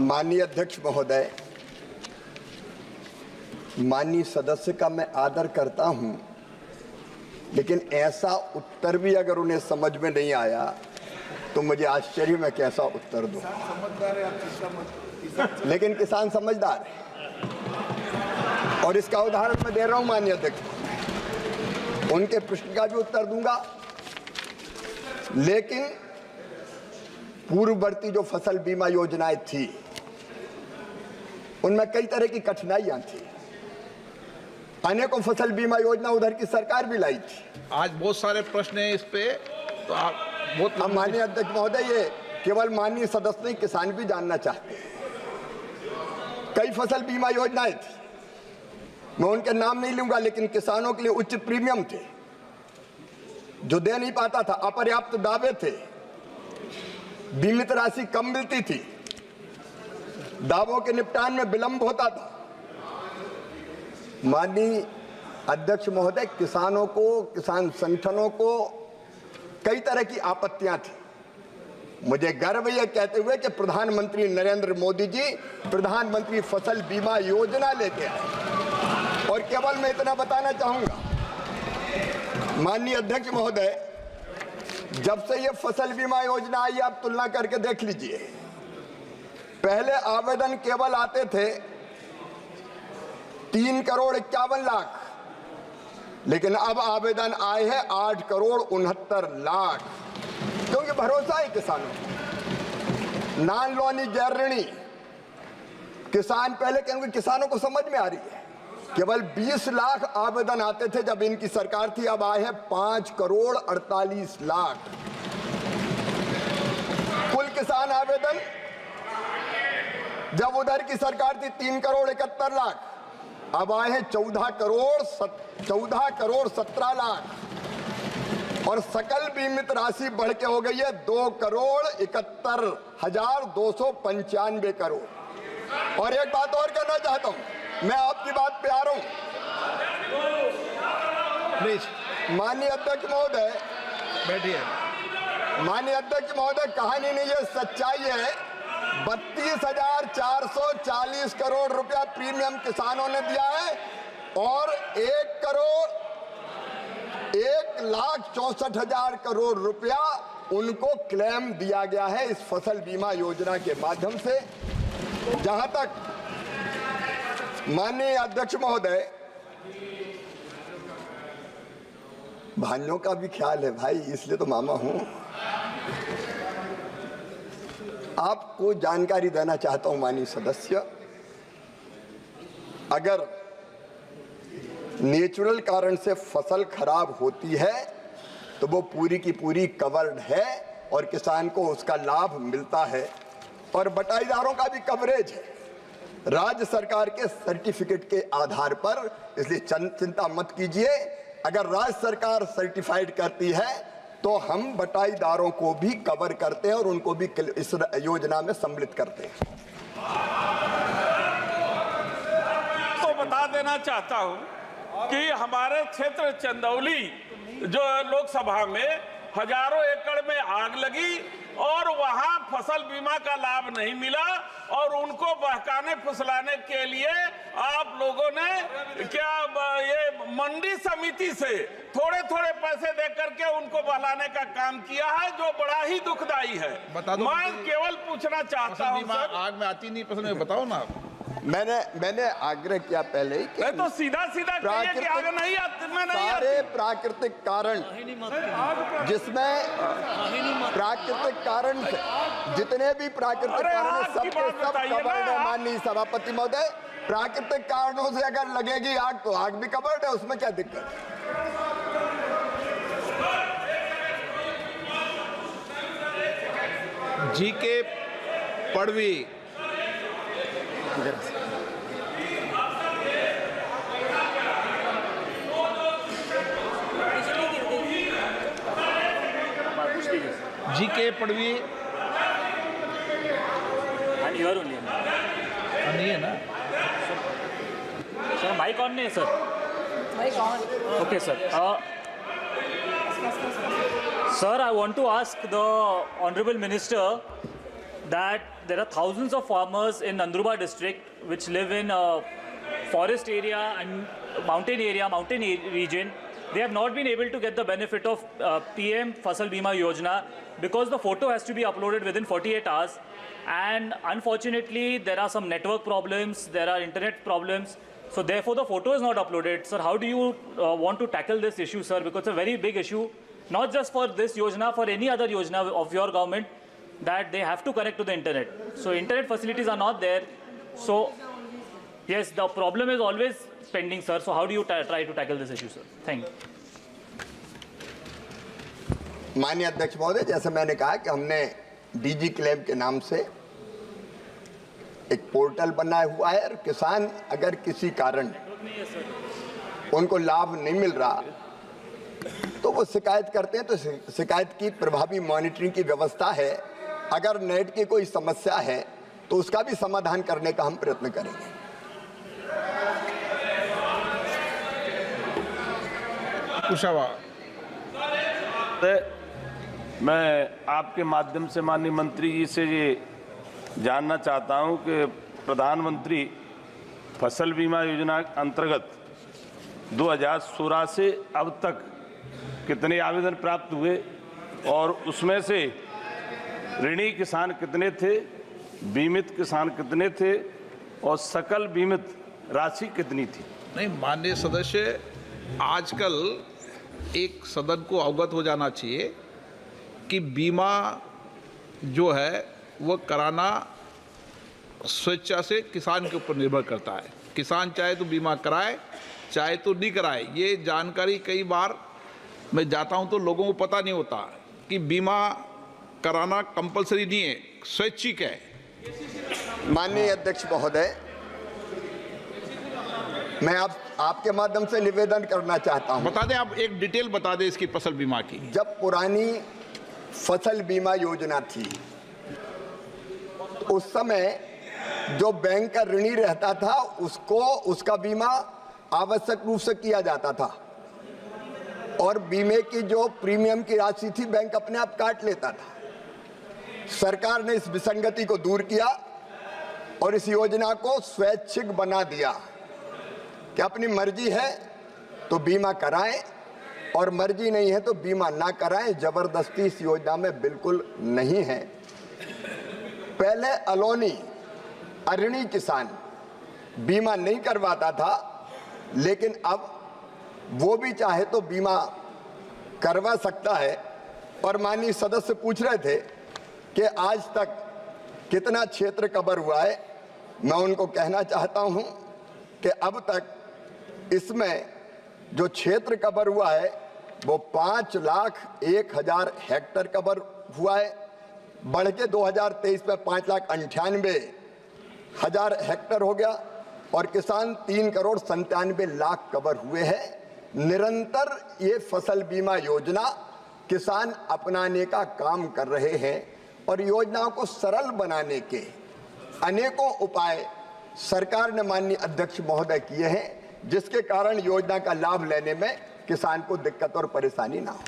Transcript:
माननीय अध्यक्ष महोदय, माननीय सदस्य का मैं आदर करता हूं, लेकिन ऐसा उत्तर भी अगर उन्हें समझ में नहीं आया तो मुझे आश्चर्य में कैसा उत्तर दूं। लेकिन किसान समझदार है और इसका उदाहरण मैं दे रहा हूं माननीय अध्यक्ष। उनके प्रश्न का भी उत्तर दूंगा, लेकिन पूर्ववर्ती जो फसल बीमा योजनाएं थी उनमें कई तरह की कठिनाइयां थी। अनेकों फसल बीमा योजना उधर की सरकार भी लाई थी। आज बहुत सारे प्रश्न हैं इस पे, तो आप बहुत अब माननीय अध्यक्ष महोदय, ये केवल माननीय सदस्य नहीं, किसान भी जानना चाहते हैं। कई फसल बीमा योजनाएं थी, मैं उनके नाम नहीं लूंगा, लेकिन किसानों के लिए उच्च प्रीमियम थे जो दे नहीं पाता था, अपर्याप्त दावे थे, बीमित राशि कम मिलती थी, दावों के निपटान में विलंब होता था। माननीय अध्यक्ष महोदय, किसानों को, किसान संगठनों को कई तरह की आपत्तियां थी। मुझे गर्व यह कहते हुए कि प्रधानमंत्री नरेंद्र मोदी जी प्रधानमंत्री फसल बीमा योजना लेके आए। और केवल मैं इतना बताना चाहूंगा माननीय अध्यक्ष महोदय, जब से ये फसल बीमा योजना आई, आप तुलना करके देख लीजिए। पहले आवेदन केवल आते थे 3,51,00,000, लेकिन अब आवेदन आए हैं 8,69,00,000, क्योंकि भरोसा है किसानों को। नॉन लोनी गैर ऋणी किसान पहले, क्योंकि किसानों को समझ में आ रही है, केवल 20 लाख आवेदन आते थे जब इनकी सरकार थी, अब आए हैं 5,48,00,000 कुल किसान आवेदन। जब उधर की सरकार थी 3,71,00,000, अब आए हैं 14,17,00,000 और सकल बीमित राशि बढ़ के हो गई है 2,71,295 करोड़। और एक बात और कहना चाहता हूं, मैं आपकी बात पे आ रहा हूं प्लीज। माननीय अध्यक्ष महोदय, बैठिए। माननीय अध्यक्ष महोदय, कहानी नहीं है, सच्चाई है। 32,440 करोड़ रुपया प्रीमियम किसानों ने दिया है और 1,64,000 करोड़ रुपया उनको क्लेम दिया गया है इस फसल बीमा योजना के माध्यम से। जहां तक माननीय अध्यक्ष महोदय, भाइयों का भी ख्याल है भाई, इसलिए तो मामा हूं। आपको जानकारी देना चाहता हूं माननीय सदस्य, अगर नेचुरल कारण से फसल खराब होती है तो वो पूरी की पूरी कवर्ड है और किसान को उसका लाभ मिलता है, और बटाईदारों का भी कवरेज है राज्य सरकार के सर्टिफिकेट के आधार पर। इसलिए चिंता मत कीजिए, अगर राज्य सरकार सर्टिफाइड करती है तो हम बटाईदारों को भी कवर करते हैं और उनको भी इस योजना में सम्मिलित करते हैं। तो बता देना चाहता हूं कि हमारे क्षेत्र चंदौली जो लोकसभा में हजारों एकड़ में आग लगी और वहां फसल बीमा का लाभ नहीं मिला, और उनको बहकाने फुसलाने के लिए आप लोगों ने क्या ये मंडी समिति से थोड़े थोड़े पैसे दे करके उनको बहलाने का काम किया है, जो बड़ा ही दुखदाई है। मैं केवल पूछना चाहता हूं सर, आग में आती नहीं फसल में, बताओ ना। मैंने आग्रह किया पहले ही कि तो सीधा सीधा कहिए कि आग नहीं आती, मैं नहीं आती। सारे प्राकृतिक कारण, जिसमें प्राकृतिक कारण से जितने भी प्राकृतिक कारण हैं, सबके सब कवर्ड है। माननीय सभापति महोदय, प्राकृतिक कारणों से अगर लगेगी आग तो आग भी कवर्ड है, उसमें क्या दिक्कत है? जीके पड़वी, जीके पड़वी नहीं है ना सर? माइक ऑन नहीं है sir? Mic on. Okay sir. Sir, I want to ask the Honorable Minister that there are thousands of farmers in Nandurbar district which live in forest area and mountain region. They have not been able to get the benefit of PM Fasal Bima Yojana because the photo has to be uploaded within 48 hours. And unfortunately, there are some network problems, there are internet problems. So therefore, the photo is not uploaded. Sir, how do you want to tackle this issue, sir? Because it's a very big issue, not just for this Yojana, for any other Yojana of your government, that they have to connect to the internet. So internet facilities are not there. So yes, the problem is always pending, sir. So how do you try to tackle this issue, sir? Thank you. माननीय अध्यक्ष महोदय, जैसे मैंने कहा कि हमने DG claim के नाम से एक पोर्टल बनाया हुआ है और किसान अगर किसी कारण उनको लाभ नहीं मिल रहा तो वो शिकायत करते हैं, तो शिकायत की प्रभावी मॉनिटरिंग की व्यवस्था है। अगर नेट की कोई समस्या है तो उसका भी समाधान करने का हम प्रयत्न करेंगे। कुशवाहा, मैं आपके माध्यम से माननीय मंत्री जी से ये जानना चाहता हूं कि प्रधानमंत्री फसल बीमा योजना अंतर्गत 2016 से अब तक कितने आवेदन प्राप्त हुए और उसमें से ऋणी किसान कितने थे, बीमित किसान कितने थे और सकल बीमित राशि कितनी थी? नहीं, माननीय सदस्य, आजकल एक सदन को अवगत हो जाना चाहिए कि बीमा जो है वो कराना स्वेच्छा से किसान के ऊपर निर्भर करता है। किसान चाहे तो बीमा कराए, चाहे तो नहीं कराए। ये जानकारी कई बार मैं जाता हूं तो लोगों को पता नहीं होता कि बीमा कराना कंपलसरी नहीं है, स्वैच्छिक है। माननीय अध्यक्ष महोदय, मैं आपके माध्यम से निवेदन करना चाहता हूं। बता दें, आप एक डिटेल बता दें इसकी फसल बीमा की। जब पुरानी फसल बीमा योजना थी उस समय जो बैंक का ऋणी रहता था उसको उसका बीमा आवश्यक रूप से किया जाता था और बीमे की जो प्रीमियम की राशि थी बैंक अपने आप काट लेता था। सरकार ने इस विसंगति को दूर किया और इस योजना को स्वैच्छिक बना दिया कि अपनी मर्जी है तो बीमा कराएं और मर्जी नहीं है तो बीमा ना कराएं। जबरदस्ती इस योजना में बिल्कुल नहीं है। पहले अलोनी अऋणी किसान बीमा नहीं करवाता था, लेकिन अब वो भी चाहे तो बीमा करवा सकता है। और माननीय सदस्य पूछ रहे थे कि आज तक कितना क्षेत्र कवर हुआ है। मैं उनको कहना चाहता हूं कि अब तक इसमें जो क्षेत्र कवर हुआ है वो 5,01,000 हेक्टेयर कवर हुआ है, बढ़ के 2023 में 5,98,000 हेक्टेयर हो गया और किसान 3,97,00,000 कवर हुए हैं। निरंतर ये फसल बीमा योजना किसान अपनाने का काम कर रहे हैं और योजनाओं को सरल बनाने के अनेकों उपाय सरकार ने माननीय अध्यक्ष महोदय किए हैं, जिसके कारण योजना का लाभ लेने में किसान को दिक्कत और परेशानी ना हो।